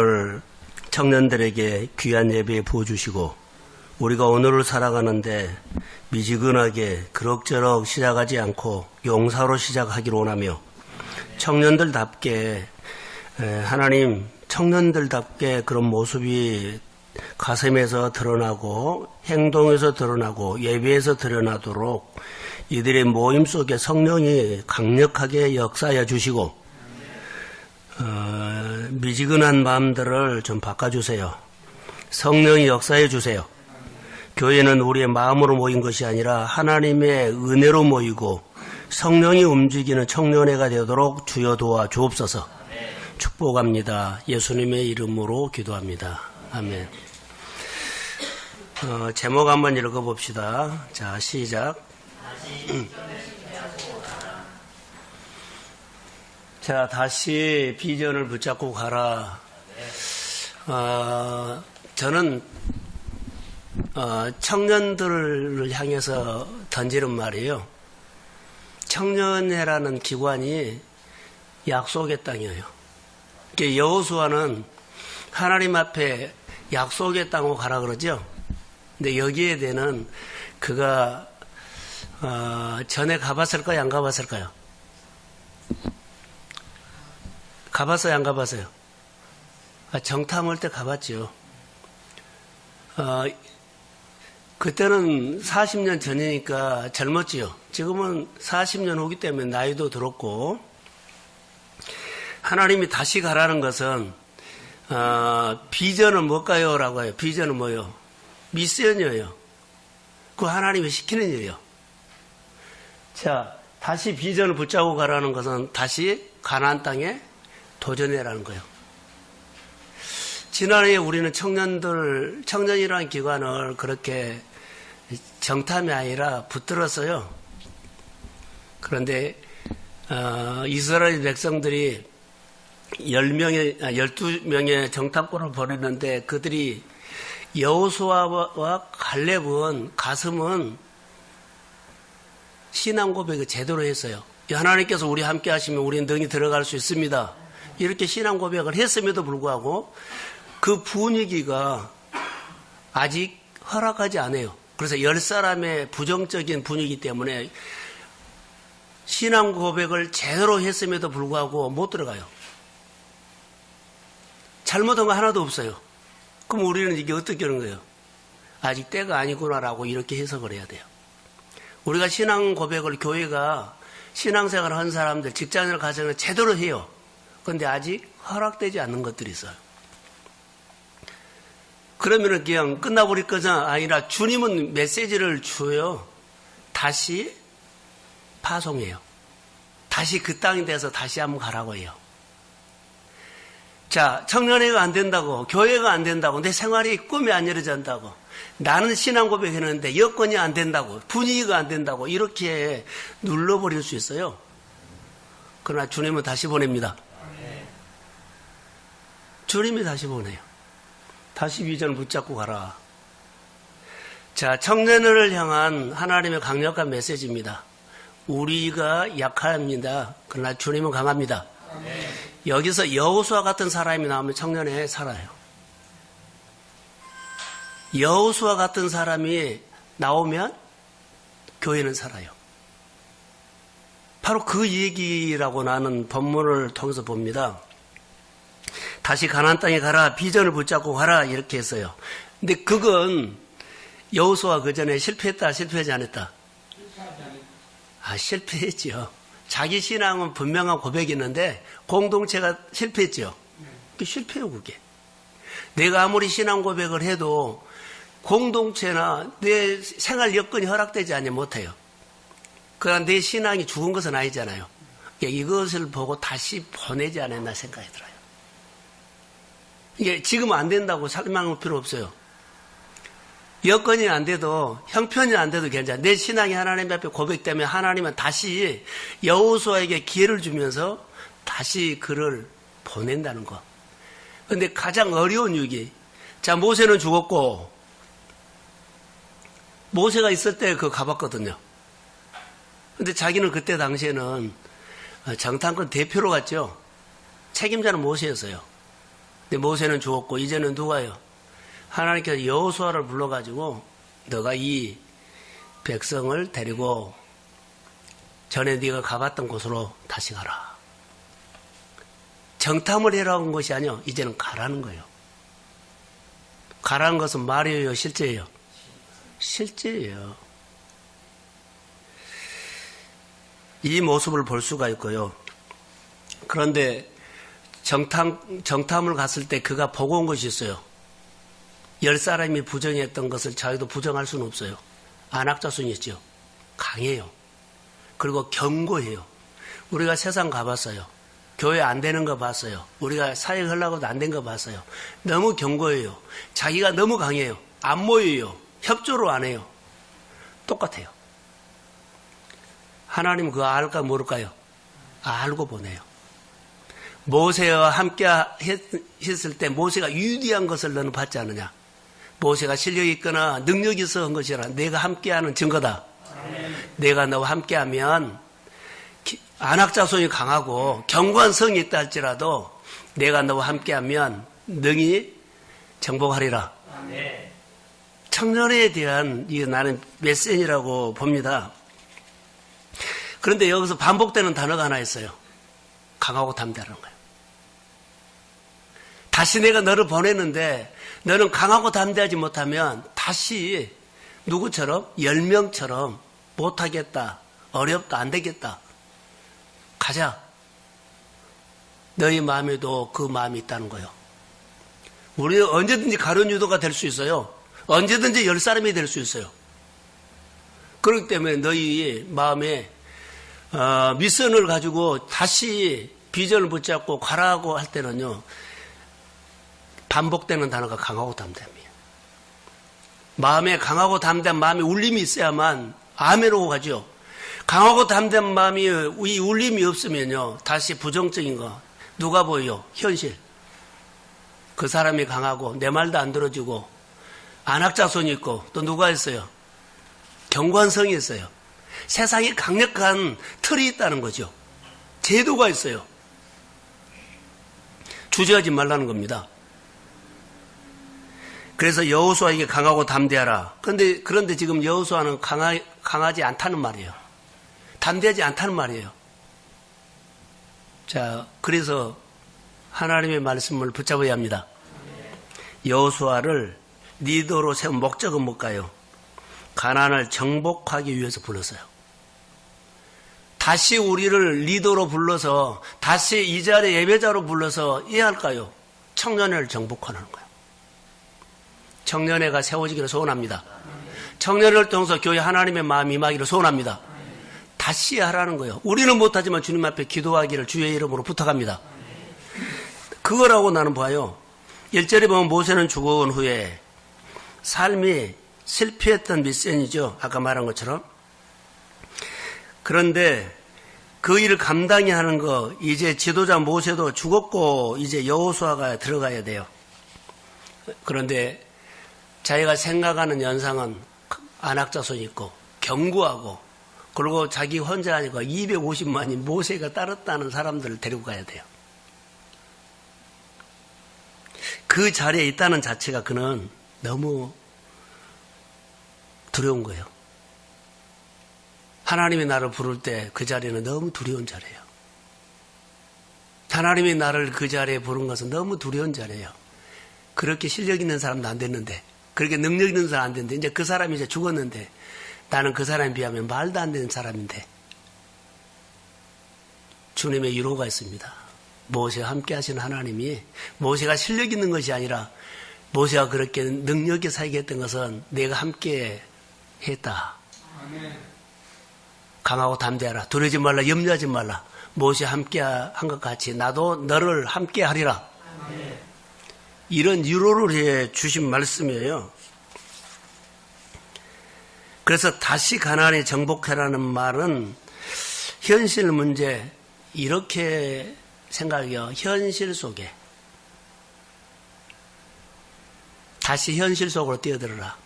오늘 청년들에게 귀한 예배 부어주시고 우리가 오늘을 살아가는데 미지근하게 그럭저럭 시작하지 않고 용사로 시작하기를 원하며 청년들답게 하나님 청년들답게 그런 모습이 가슴에서 드러나고 행동에서 드러나고 예배에서 드러나도록 이들의 모임 속에 성령이 강력하게 역사하여 주시고 미지근한 마음들을 좀 바꿔주세요. 성령이 역사해 주세요. 교회는 우리의 마음으로 모인 것이 아니라 하나님의 은혜로 모이고 성령이 움직이는 청년회가 되도록 주여 도와 주옵소서. 축복합니다. 예수님의 이름으로 기도합니다. 아멘. 제목 한번 읽어봅시다. 자, 시작. 자, 다시 비전을 붙잡고 가라. 저는 청년들을 향해서 던지는 말이에요. 청년회라는 기관이 약속의 땅이에요. 여호수아는 하나님 앞에 약속의 땅으로 가라 그러죠. 근데 여기에 대는 그가 전에 가봤을까요? 안 가봤을까요? 가봤어요? 안 가봤어요? 정탐할 때 가봤죠. 그때는 40년 전이니까 젊었지요. 지금은 40년 후기 때문에 나이도 들었고, 하나님이 다시 가라는 것은 비전은 뭘까요? 라고 해요. 비전은 뭐예요? 미션이에요. 그 하나님이 시키는 일이에요. 자, 다시 비전을 붙잡고 가라는 것은 다시 가나안 땅에 도전해라는 거예요. 지난해 우리는 청년이라는 기관을 그렇게 정탐이 아니라 붙들었어요. 그런데 이스라엘 백성들이 12명의 정탐꾼을 보냈는데 그들이 여호수아와 갈렙은 가슴은 신앙 고백을 제대로 했어요. 하나님께서 우리 함께 하시면 우리는 능히 들어갈 수 있습니다. 이렇게 신앙 고백을 했음에도 불구하고 그 분위기가 아직 허락하지 않아요. 그래서 10사람의 부정적인 분위기 때문에 신앙 고백을 제대로 했음에도 불구하고 못 들어가요. 잘못한 거 하나도 없어요. 그럼 우리는 이게 어떻게 하는 거예요? 아직 때가 아니구나라고 이렇게 해석을 해야 돼요. 우리가 신앙 고백을 교회가 신앙생활을 한 사람들, 직장인을 가정을 제대로 해요. 그런데 아직 허락되지 않는 것들이 있어요. 그러면은 그냥 끝나버릴 것은 아니라 주님은 메시지를 줘요. 다시 파송해요. 다시 그 땅에 대해서 다시 한번 가라고 해요. 자, 청년회가 안 된다고, 교회가 안 된다고, 내 생활이 꿈이 안 이루어진다고, 나는 신앙 고백했는데 여건이 안 된다고, 분위기가 안 된다고 이렇게 눌러버릴 수 있어요. 그러나 주님은 다시 보냅니다. 주님이 다시 보내요. 다시 비전을 붙잡고 가라. 자, 청년을 향한 하나님의 강력한 메시지입니다. 우리가 약합니다. 그러나 주님은 강합니다. 여기서 여호수아 같은 사람이 나오면 청년회에 살아요. 여호수아 같은 사람이 나오면 교회는 살아요. 바로 그 얘기라고 나는 본문을 통해서 봅니다. 다시 가나안 땅에 가라, 비전을 붙잡고 가라 이렇게 했어요. 근데 그건 여호수아 그 전에 실패했다, 실패하지 않았다? 실패했죠. 자기 신앙은 분명한 고백이 있는데 공동체가 실패했죠. 실패요 그게. 내가 아무리 신앙 고백을 해도 공동체나 내 생활 여건이 허락되지 않으면 못해요. 그러나 내 신앙이 죽은 것은 아니잖아요. 이것을 보고 다시 보내지 않았나 생각이 들어요. 이게 지금 안 된다고 설명할 필요 없어요. 여건이 안 돼도 형편이 안 돼도 괜찮아. 내 신앙이 하나님 앞에 고백되면 하나님은 다시 여호수아에게 기회를 주면서 다시 그를 보낸다는 거. 그런데 가장 어려운 유기. 자, 모세는 죽었고 모세가 있을 때 그거 가봤거든요. 근데 자기는 그때 당시에는 정탐꾼 대표로 갔죠. 책임자는 모세였어요. 근데 모세는 죽었고 이제는 누가요? 하나님께서 여호수아를 불러가지고 너가 이 백성을 데리고 전에 네가 가봤던 곳으로 다시 가라. 정탐을 해라고 한 것이 아니요. 이제는 가라는 거예요. 가라는 것은 말이에요, 실제예요? 실제예요. 이 모습을 볼 수가 있고요. 그런데 정탐을 갔을 때 그가 보고 온 것이 있어요. 10사람이 부정했던 것을 자기도 부정할 수는 없어요. 안악자손이 있죠. 강해요. 그리고 견고해요. 우리가 세상 가봤어요. 교회 안 되는 거 봤어요. 우리가 사역 하려고도 안 된 거 봤어요. 너무 견고해요. 자기가 너무 강해요. 안 모여요. 협조를 안 해요. 똑같아요. 하나님은 그거 알까 모를까요? 알고 보내요. 모세와 함께 했을 때 모세가 유리한 것을 너는 받지 않느냐? 모세가 실력이 있거나 능력이 있어 한 것이라 내가 함께하는 증거다. 내가 너와 함께하면 안악자손이 강하고 견고한 성이 있다 할지라도 내가 너와 함께하면 능히 정복하리라. 청년에 대한 이게 나는 메시지라고 봅니다. 그런데 여기서 반복되는 단어가 하나 있어요. 강하고 담대하는 거예요. 다시 내가 너를 보내는데 너는 강하고 담대하지 못하면 다시 누구처럼? 10명처럼 못하겠다. 어렵다. 안 되겠다. 가자. 너희 마음에도 그 마음이 있다는 거예요. 우리는 언제든지 가룟 유도가 될 수 있어요. 언제든지 10사람이 될 수 있어요. 그렇기 때문에 너희 마음에 미션을 가지고 다시 비전을 붙잡고 가라고 할 때는요. 반복되는 단어가 강하고 담대함이에요. 마음에 강하고 담대한 마음이 울림이 있어야만 아멘으로 가죠. 강하고 담대한 마음이 이 울림이 없으면요. 다시 부정적인 거. 누가 보여요? 현실. 그 사람이 강하고 내 말도 안 들어주고 안악자손이 있고 또 누가 있어요? 견고한 성이 있어요. 세상에 강력한 틀이 있다는 거죠. 제도가 있어요. 주저하지 말라는 겁니다. 그래서 여호수아에게 강하고 담대하라. 그런데 지금 여호수아는 강하지 않다는 말이에요. 담대하지 않다는 말이에요. 자, 그래서 하나님의 말씀을 붙잡아야 합니다. 여호수아를 리더로 세운 목적은 뭘까요? 가나안을 정복하기 위해서 불렀어요. 다시 우리를 리더로 불러서 다시 이 자리에 예배자로 불러서 이해할까요? 청년회를 정복하는 거예요. 청년회가 세워지기를 소원합니다. 청년회를 통해서 교회 하나님의 마음이 임하기를 소원합니다. 다시 하라는 거예요. 우리는 못하지만 주님 앞에 기도하기를 주의 이름으로 부탁합니다. 그거라고 나는 봐요. 1절에 보면 모세는 죽은 후에 삶이 실패했던 미션이죠. 아까 말한 것처럼. 그런데 그 일을 감당해야 하는 거 이제 지도자 모세도 죽었고 이제 여호수아가 들어가야 돼요. 그런데 자기가 생각하는 연상은 안악자손이 있고 견고하고 그리고 자기 혼자 아니고 250만이 모세가 따랐다는 사람들을 데리고 가야 돼요. 그 자리에 있다는 자체가 그는 너무 두려운 거예요. 하나님이 나를 부를 때 그 자리는 너무 두려운 자리예요. 하나님이 나를 그 자리에 부른 것은 너무 두려운 자리예요. 그렇게 실력 있는 사람도 안 됐는데 그렇게 능력 있는 사람 안 됐는데 이제 그 사람이 이제 죽었는데 나는 그 사람에 비하면 말도 안 되는 사람인데 주님의 위로가 있습니다. 모세와 함께 하시는 하나님이 모세가 실력 있는 것이 아니라 모세가 그렇게 능력 있게 살게 했던 것은 내가 함께 했다. 강하고 담대하라. 두려워하지 말라. 염려하지 말라. 모세와 함께 한 것 같이 나도 너를 함께 하리라. 이런 위로를 해 주신 말씀이에요. 그래서 다시 가나안에 정복하라는 말은 현실 문제 이렇게 생각해요. 현실 속에 다시 현실 속으로 뛰어들어라.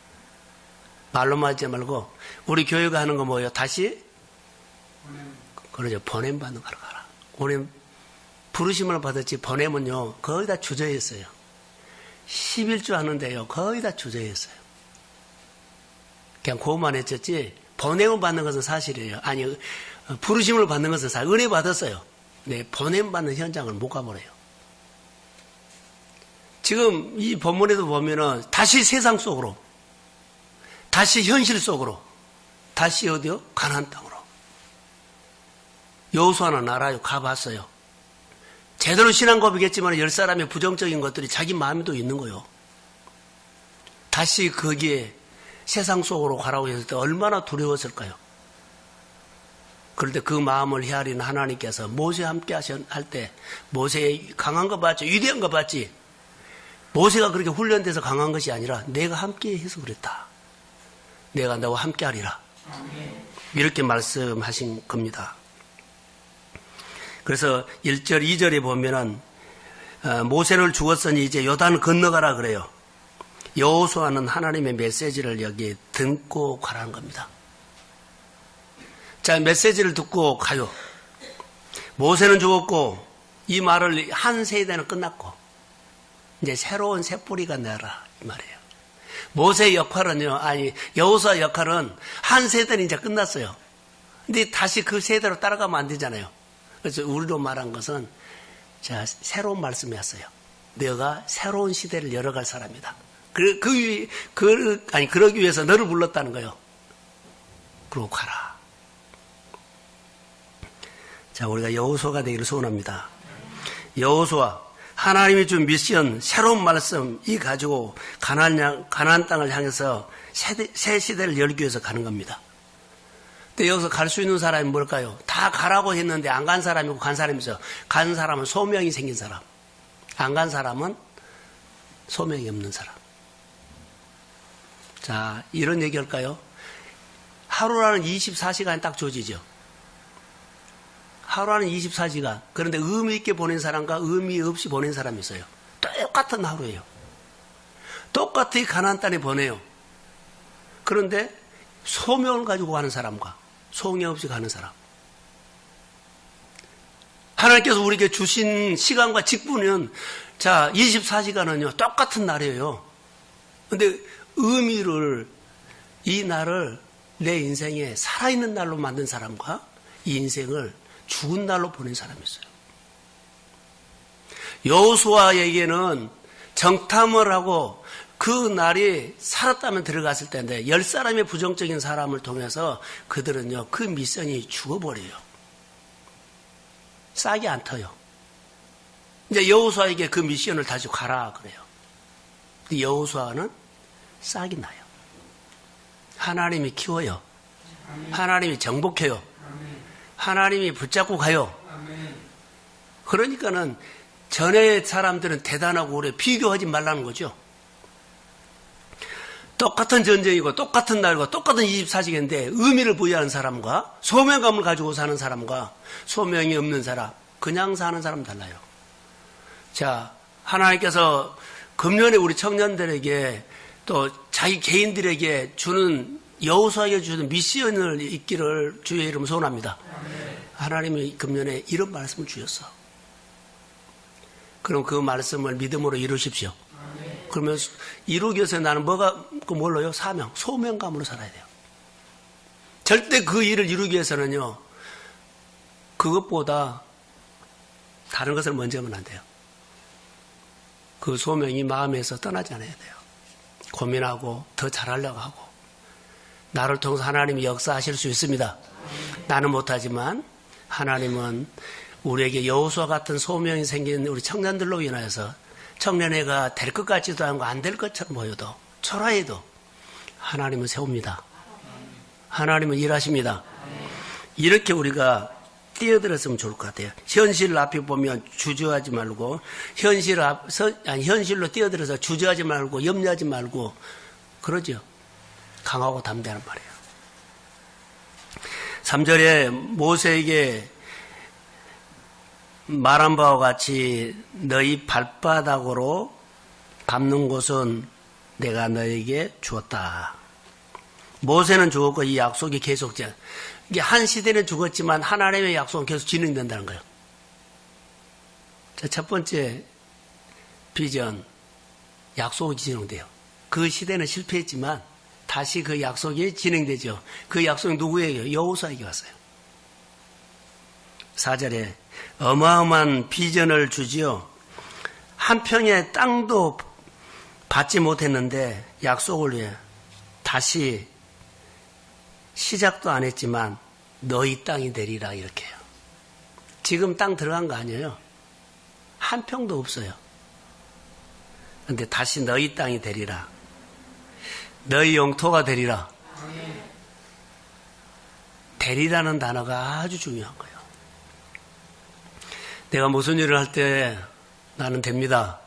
말로만 하지 말고 우리 교회가 하는 거 뭐예요? 다시 그러죠. 보냄 받는 거로 가라. 우리 부르심을 받았지 보냄은요 거의 다 주저했어요. 11주 하는데요. 거의 다 주저했어요. 그냥 고만 했었지 보냄을 받는 것은 사실이에요. 아니 부르심을 받는 것은 사실 은혜 받았어요. 네, 보냄 받는 현장을 못 가버려요. 지금 이 본문에도 보면은 다시 세상 속으로 다시 현실 속으로 다시 어디요? 가나안 땅으로 여호수아는 알아요. 가봤어요. 제대로 신앙 고백했지만 10사람의 부정적인 것들이 자기 마음에도 있는 거예요. 다시 거기에 세상 속으로 가라고 했을 때 얼마나 두려웠을까요? 그럴 때 그 마음을 헤아리는 하나님께서 모세와 함께 할 때 모세의 강한 거 봤지? 위대한 거 봤지? 모세가 그렇게 훈련돼서 강한 것이 아니라 내가 함께 해서 그랬다. 내가 너와 함께 하리라. 이렇게 말씀하신 겁니다. 그래서 1절, 2절에 보면은 모세를 죽었으니 이제 요단을 건너가라 그래요. 여호수아는 하나님의 메시지를 여기에 듣고 가라는 겁니다. 자, 메시지를 듣고 가요. 모세는 죽었고 이 말을 한 세대는 끝났고 이제 새로운 새뿌리가 나라 이 말이에요. 모세의 역할은요, 아니 여호수아 역할은 한 세대는 이제 끝났어요. 근데 다시 그 세대로 따라가면 안 되잖아요. 그래서 우리로 말한 것은 자 새로운 말씀이었어요. 너가 새로운 시대를 열어갈 사람이다. 그러기 위해서 너를 불렀다는 거예요. 그러고 가라. 자, 우리가 여호수아가 되기를 소원합니다. 여호수아, 하나님이 준 미션, 새로운 말씀, 이 가지고 가나안 땅을 향해서 새 시대를 열기 위해서 가는 겁니다. 근데 여기서 갈 수 있는 사람이 뭘까요? 다 가라고 했는데 안 간 사람이고 간 사람이 있어요. 간 사람은 소명이 생긴 사람. 안 간 사람은 소명이 없는 사람. 자, 이런 얘기 할까요? 하루라는 24시간이 딱 주어지죠. 하루라는 24시간. 그런데 의미 있게 보낸 사람과 의미 없이 보낸 사람이 있어요. 똑같은 하루예요. 똑같이 가나안 땅에 보내요. 그런데 소명을 가지고 가는 사람과 소명 없이 가는 사람. 하나님께서 우리에게 주신 시간과 직분은 자 24시간은요 똑같은 날이에요. 그런데 의미를 이 날을 내 인생에 살아있는 날로 만든 사람과 이 인생을 죽은 날로 보낸 사람이 있어요. 여호수아에게는 정탐을 하고 그 날이 살았다면 들어갔을 때인데 10사람의 부정적인 사람을 통해서 그들은요 그 미션이 죽어버려요. 싹이 안 터요. 이제 여호수아에게 그 미션을 다시 가라 그래요. 근데 여호수아는 싹이 나요. 하나님이 키워요. 하나님이 정복해요. 하나님이 붙잡고 가요. 그러니까는 전에 사람들은 대단하고 그래 비교하지 말라는 거죠. 똑같은 전쟁이고 똑같은 날과 똑같은 24시간인데 의미를 부여하는 사람과 소명감을 가지고 사는 사람과 소명이 없는 사람, 그냥 사는 사람 달라요. 자, 하나님께서 금년에 우리 청년들에게 또 자기 개인들에게 주는 여호수아에게 주는 미션을 있기를 주의 이름으로 소원합니다. 하나님이 금년에 이런 말씀을 주셨어. 그럼 그 말씀을 믿음으로 이루십시오. 그러면 이루기 위해서 나는 뭘로요? 사명, 소명감으로 살아야 돼요. 절대 그 일을 이루기 위해서는요, 그것보다 다른 것을 먼저 하면 안 돼요. 그 소명이 마음에서 떠나지 않아야 돼요. 고민하고 더 잘하려고 하고 나를 통해서 하나님이 역사하실 수 있습니다. 나는 못하지만 하나님은 우리에게 여호수아 같은 소명이 생긴 우리 청년들로 인하여서 청년회가 될 것 같지도 않고 안 될 것처럼 보여도 초라해도 하나님은 세웁니다. 하나님은 일하십니다. 이렇게 우리가 뛰어들었으면 좋을 것 같아요. 현실 앞에 보면 주저하지 말고 현실로 뛰어들어서 주저하지 말고 염려하지 말고 그러죠. 강하고 담대한 말이에요. 3절에 모세에게 말한 바와 같이 너희 발바닥으로 밟는 곳은 내가 너에게 주었다. 모세는 죽었고 이 약속이 계속돼. 이게 한 시대는 죽었지만 하나님의 약속은 계속 진행된다는 거예요. 자, 첫 번째 비전. 약속이 진행돼요. 그 시대는 실패했지만 다시 그 약속이 진행되죠. 그 약속이 누구에게? 여호수아에게 왔어요. 4절에 어마어마한 비전을 주지요. 한 평의 땅도 받지 못했는데 약속을 위해 다시 시작도 안 했지만 너희 땅이 되리라 이렇게 해요. 지금 땅 들어간 거 아니에요. 한 평도 없어요. 그런데 다시 너희 땅이 되리라. 너희 영토가 되리라. 되리라는 단어가 아주 중요한 거예요. 내가 무슨 일을 할 때 나는 됩니다.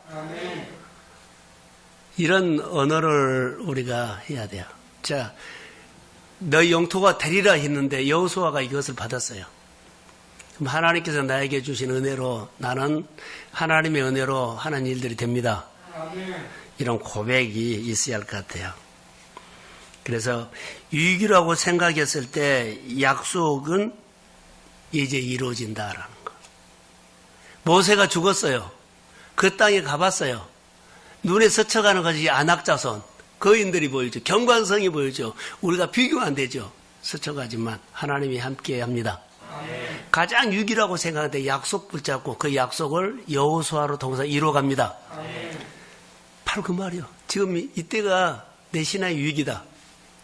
이런 언어를 우리가 해야 돼요. 자, 너희 영토가 되리라 했는데 여호수아가 이것을 받았어요. 그럼 하나님께서 나에게 주신 은혜로 나는 하나님의 은혜로 하는 일들이 됩니다. 이런 고백이 있어야 할 것 같아요. 그래서 위기라고 생각했을 때 약속은 이제 이루어진다라는 거. 모세가 죽었어요. 그 땅에 가봤어요. 눈에 스쳐가는 것이 안악자손, 거인들이 보이죠. 경관성이 보이죠. 우리가 비교가 안 되죠. 스쳐가지만 하나님이 함께 합니다. 가장 위기라고 생각하는데 약속 붙잡고 그 약속을 여호수아로 통해서 이루어갑니다. 바로 그 말이요. 지금 이때가 내 신앙의 위기다.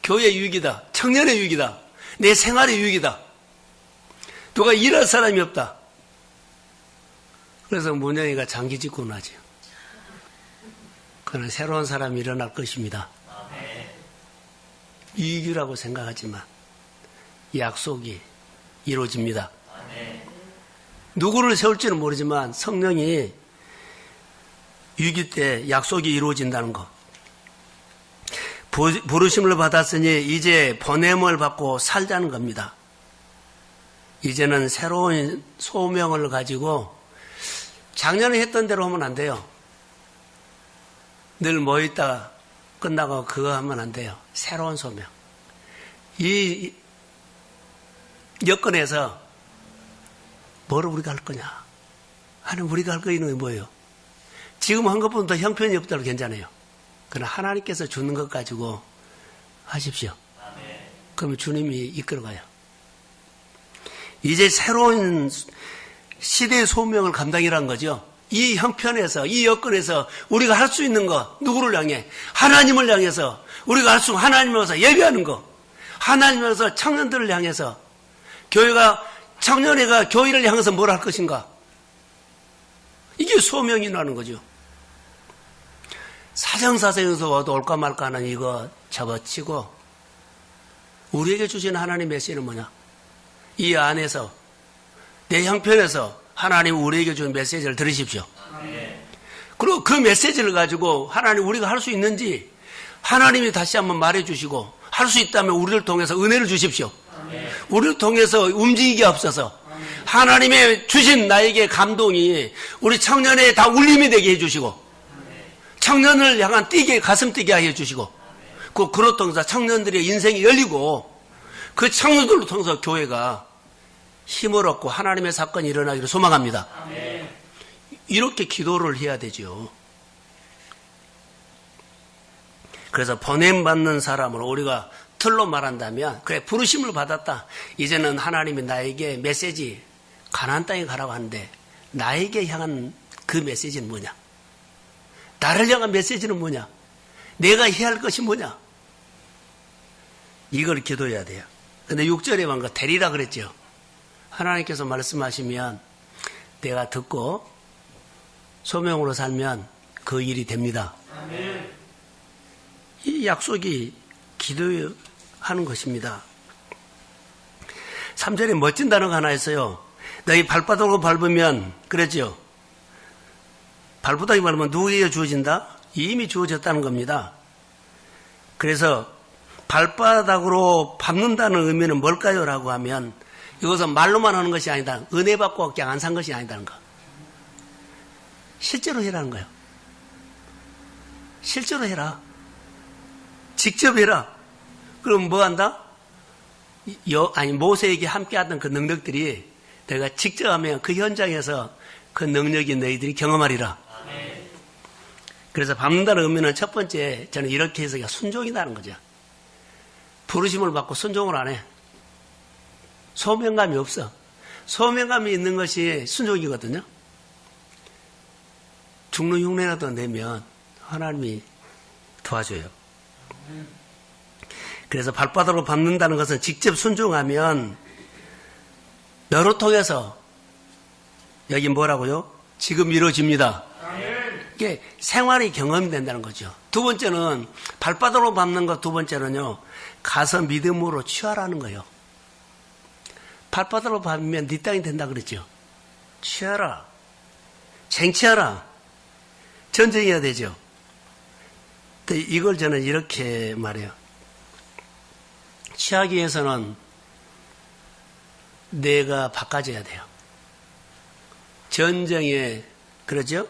교회의 위기다. 청년의 위기다. 내 생활의 위기다. 누가 일할 사람이 없다. 그래서 문영이가 장기 짓고 나죠. 그는 새로운 사람이 일어날 것입니다. 위기라고 생각하지만 약속이 이루어집니다. 누구를 세울지는 모르지만 성령이 위기 때 약속이 이루어진다는 것. 부르심을 받았으니 이제 보냄을 받고 살자는 겁니다. 이제는 새로운 소명을 가지고 작년에 했던 대로 하면 안 돼요. 늘 모여있다가 끝나고 그거 하면 안 돼요. 새로운 소명. 이 여건에서 뭐를 우리가 할 거냐? 하나님 우리가 할 거 있는 게 뭐예요? 지금 한 것보다 더 형편이 없다고 괜찮아요. 그러나 하나님께서 주는 것 가지고 하십시오. 그러면 주님이 이끌어가요. 이제 새로운 시대의 소명을 감당이라는 거죠. 이 형편에서, 이 여건에서 우리가 할 수 있는 거, 누구를 향해? 하나님을 향해서, 우리가 할 수 있는 하나님을 향해서 예배하는 거, 하나님을 향해서 청년들을 향해서, 교회가, 청년회가 교회를 향해서 뭘 할 것인가? 이게 소명이라는 거죠. 사정사정에서 와도 올까 말까 하는 이거 접어치고, 우리에게 주신 하나님의 메시지는 뭐냐? 이 안에서, 내 형편에서 하나님 우리에게 준 메시지를 들으십시오. 그리고 그 메시지를 가지고 하나님 우리가 할 수 있는지 하나님이 다시 한번 말해주시고 할 수 있다면 우리를 통해서 은혜를 주십시오. 우리를 통해서 움직이게 없어서 하나님의 주신 나에게 감동이 우리 청년에 다 울림이 되게 해주시고 청년을 향한 뛰게 가슴 뛰게 하여 주시고 그로 통해서 청년들의 인생이 열리고 그 청년들로 통해서 교회가 힘을 얻고 하나님의 사건이 일어나기를 소망합니다. 이렇게 기도를 해야 되죠. 그래서 보냄받는 사람으로 우리가 틀로 말한다면 그래 부르심을 받았다. 이제는 하나님이 나에게 메시지 가나안 땅에 가라고 하는데 나에게 향한 그 메시지는 뭐냐? 나를 향한 메시지는 뭐냐? 내가 해야 할 것이 뭐냐? 이걸 기도해야 돼요. 근데 6절에 뭔가 되리라 그랬죠. 하나님께서 말씀하시면 내가 듣고 소명으로 살면 그 일이 됩니다. 아멘. 이 약속이 기도하는 것입니다. 3절에 멋진 단어가 하나 있어요. 너희 발바닥으로 밟으면 그랬죠. 발바닥이 밟으면 누구에게 주어진다? 이미 주어졌다는 겁니다. 그래서 발바닥으로 밟는다는 의미는 뭘까요? 라고 하면 이것은 말로만 하는 것이 아니다. 은혜 받고 그냥 안 산 것이 아니다는 거. 실제로 해라는 거예요. 실제로 해라. 직접 해라. 그럼 뭐 한다? 모세에게 함께 하던 그 능력들이 내가 직접 하면 그 현장에서 그 능력이 너희들이 경험하리라. 그래서 밟는다는 의미는 첫 번째 저는 이렇게 해석이 순종이라는 거죠. 부르심을 받고 순종을 안 해. 소명감이 없어. 소명감이 있는 것이 순종이거든요. 죽는 흉내라도 내면 하나님이 도와줘요. 그래서 발바닥으로 밟는다는 것은 직접 순종하면 너로 통해서 여기 뭐라고요? 지금 이루어집니다. 이게 생활이 경험이 된다는 거죠. 두 번째는 발바닥으로 밟는 것, 두 번째는요, 가서 믿음으로 취하라는 거예요. 발바닥으로 밟으면 네 땅이 된다 그랬죠. 취하라. 쟁취하라. 전쟁해야 되죠. 이걸 저는 이렇게 말해요. 취하기 위해서는 내가 바꿔져야 돼요. 전쟁에, 그러죠?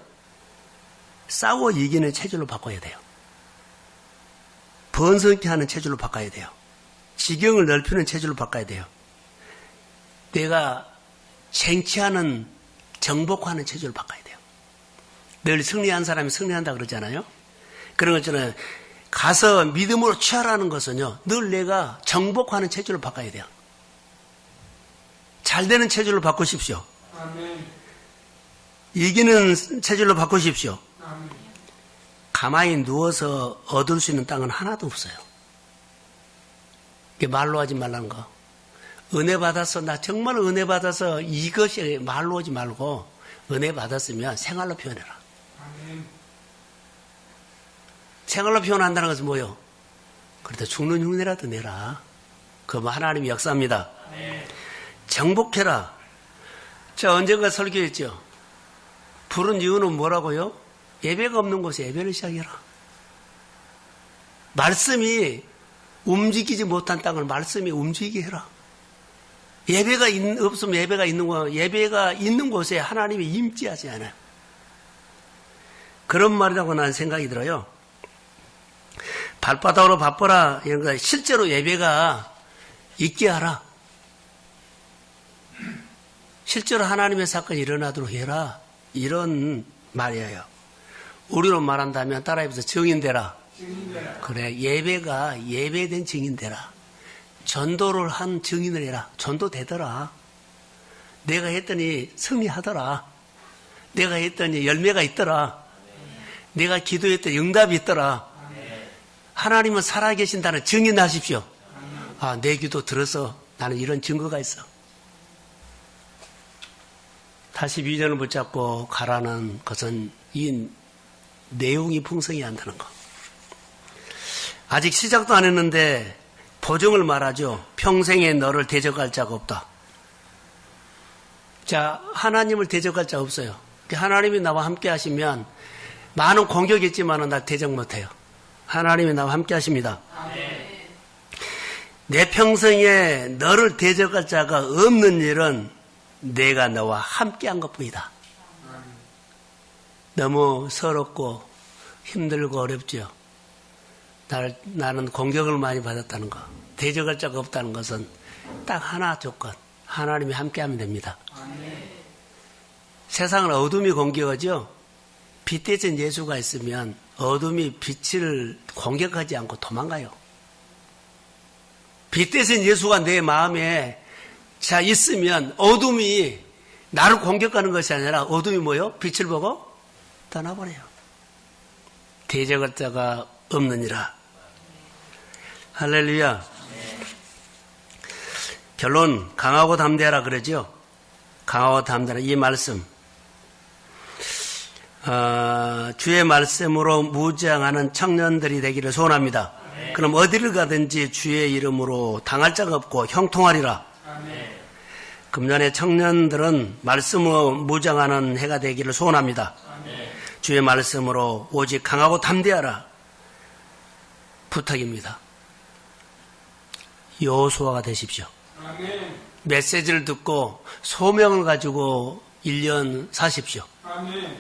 싸워 이기는 체질로 바꿔야 돼요. 번성케 하는 체질로 바꿔야 돼요. 지경을 넓히는 체질로 바꿔야 돼요. 내가 쟁취하는, 정복하는 체질로 바꿔야 돼요. 늘 승리한 사람이 승리한다 그러잖아요. 그런 것처럼 가서 믿음으로 취하라는 것은요, 늘 내가 정복하는 체질로 바꿔야 돼요. 잘 되는 체질로 바꾸십시오. 아멘. 이기는 체질로 바꾸십시오. 아멘. 가만히 누워서 얻을 수 있는 땅은 하나도 없어요. 이게 말로 하지 말라는 거. 은혜 받았어. 나 정말 은혜 받아서 이것이 말로 하지 말고 은혜 받았으면 생활로 표현해라. 아멘. 생활로 표현한다는 것은 뭐예요? 그래도 죽는 흉내라도 내라. 그거 하나님의 역사입니다. 아멘. 정복해라. 제가 언젠가 설교했죠. 부른 이유는 뭐라고요? 예배가 없는 곳에 예배를 시작해라. 말씀이 움직이지 못한 땅을 말씀이 움직이게 해라. 예배가 없으면 예배가 있는 곳에 하나님이 임재하지 않아요. 그런 말이라고 나는 생각이 들어요. 발바닥으로 바꿔라. 이런 거 실제로 예배가 있게 하라. 실제로 하나님의 사건이 일어나도록 해라. 이런 말이에요. 우리로 말한다면 따라해보세요. 증인되라. 그래, 예배가 예배된 증인되라. 전도를 한 증인을 해라. 전도 되더라. 내가 했더니 승리하더라. 내가 했더니 열매가 있더라. 내가 기도했더니 응답이 있더라. 하나님은 살아계신다는 증인하십시오. 아, 내 기도 들어서 나는 이런 증거가 있어. 다시 비전을 붙잡고 가라는 것은 이 내용이 풍성해야 한다는 거. 아직 시작도 안 했는데 보증을 말하죠. 평생에 너를 대적할 자가 없다. 자, 하나님을 대적할 자가 없어요. 하나님이 나와 함께 하시면 많은 공격이 있지만 나 대적 못해요. 하나님이 나와 함께 하십니다. 아멘. 내 평생에 너를 대적할 자가 없는 일은 내가 너와 함께한 것뿐이다. 너무 서럽고 힘들고 어렵죠. 나는 공격을 많이 받았다는 거, 대적할 자가 없다는 것은 딱 하나 조건, 하나님이 함께하면 됩니다. 세상은 어둠이 공격하죠. 빛 대신 예수가 있으면 어둠이 빛을 공격하지 않고 도망가요. 빛 대신 예수가 내 마음에 자 있으면 어둠이 나를 공격하는 것이 아니라 어둠이 뭐요? 빛을 보고 떠나버려요. 대적할 자가 없느니라. 할렐루야. 결론, 강하고 담대하라 그러죠. 강하고 담대하라. 이 말씀, 주의 말씀으로 무장하는 청년들이 되기를 소원합니다. 그럼 어디를 가든지 주의 이름으로 당할 자가 없고 형통하리라. 금년의 청년들은 말씀으로 무장하는 해가 되기를 소원합니다. 주의 말씀으로 오직 강하고 담대하라. 부탁입니다. 여호수아가 되십시오. 아멘. 메시지를 듣고 소명을 가지고 1년 사십시오. 아멘.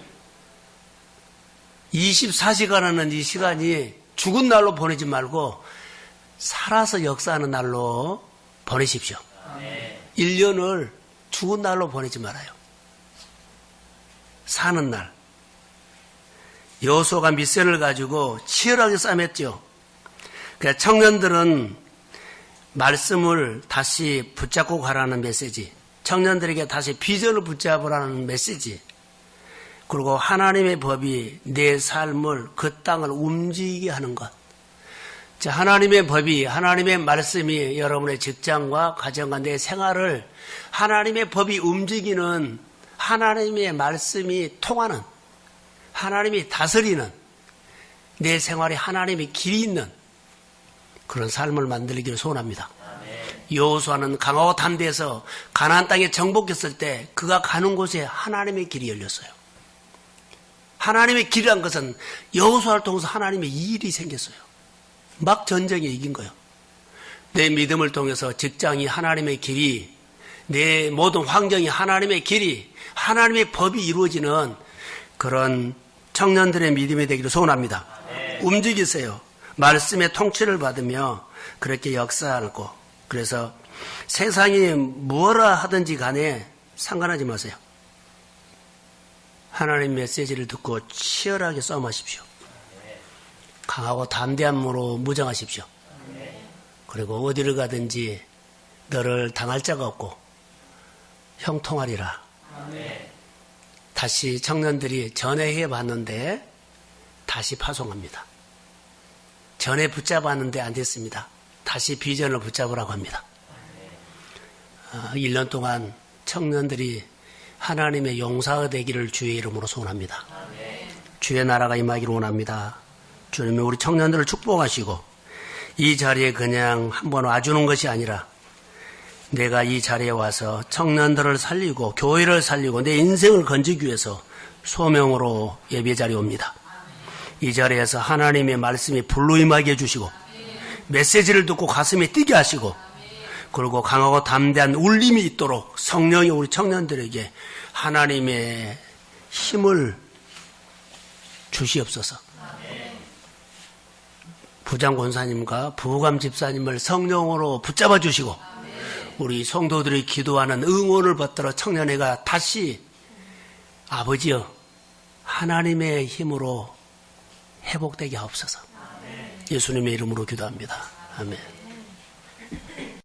24시간이라는 이 시간이 죽은 날로 보내지 말고 살아서 역사하는 날로 보내십시오. 아멘. 1년을 죽은 날로 보내지 말아요. 사는 날. 여호수아가 미션을 가지고 치열하게 싸맸죠. 그러니까 청년들은 말씀을 다시 붙잡고 가라는 메시지, 청년들에게 다시 비전을 붙잡으라는 메시지, 그리고 하나님의 법이 내 삶을, 그 땅을 움직이게 하는 것. 자, 하나님의 법이, 하나님의 말씀이 여러분의 직장과 가정과 내 생활을 하나님의 법이 움직이는, 하나님의 말씀이 통하는, 하나님이 다스리는, 내 생활에 하나님의 길이 있는 그런 삶을 만들기를 소원합니다. 여호수아는 강하고 담대해서 가나안 땅에 정복했을 때 그가 가는 곳에 하나님의 길이 열렸어요. 하나님의 길이란 것은 여호수아를 통해서 하나님의 일이 생겼어요. 막 전쟁에 이긴 거예요. 내 믿음을 통해서 직장이 하나님의 길이, 내 모든 환경이 하나님의 길이, 하나님의 법이 이루어지는 그런 청년들의 믿음이 되기를 소원합니다. 움직이세요. 말씀의 통치를 받으며 그렇게 역사하고, 그래서 세상이 무엇라 하든지 간에 상관하지 마세요. 하나님 메시지를 듣고 치열하게 싸움하십시오. 강하고 담대함으로 무장하십시오. 그리고 어디를 가든지 너를 당할 자가 없고 형통하리라. 다시 청년들이 전에 해봤는데 다시 파송합니다. 전에 붙잡았는데 안 됐습니다. 다시 비전을 붙잡으라고 합니다. 1년 동안 청년들이 하나님의 용사가 되기를 주의 이름으로 소원합니다. 주의 나라가 임하기를 원합니다. 주님이 우리 청년들을 축복하시고 이 자리에 그냥 한번 와주는 것이 아니라 내가 이 자리에 와서 청년들을 살리고 교회를 살리고 내 인생을 건지기 위해서 소명으로 예배 자리에 옵니다. 이 자리에서 하나님의 말씀이 불로 임하게 해주시고 메시지를 듣고 가슴에 뛰게 하시고 그리고 강하고 담대한 울림이 있도록 성령이 우리 청년들에게 하나님의 힘을 주시옵소서. 부장 권사님과 부감 집사님을 성령으로 붙잡아 주시고 우리 성도들이 기도하는 응원을 받들어 청년회가 다시 아버지여 하나님의 힘으로 회복되게 하옵소서. 예수님의 이름으로 기도합니다. 아멘.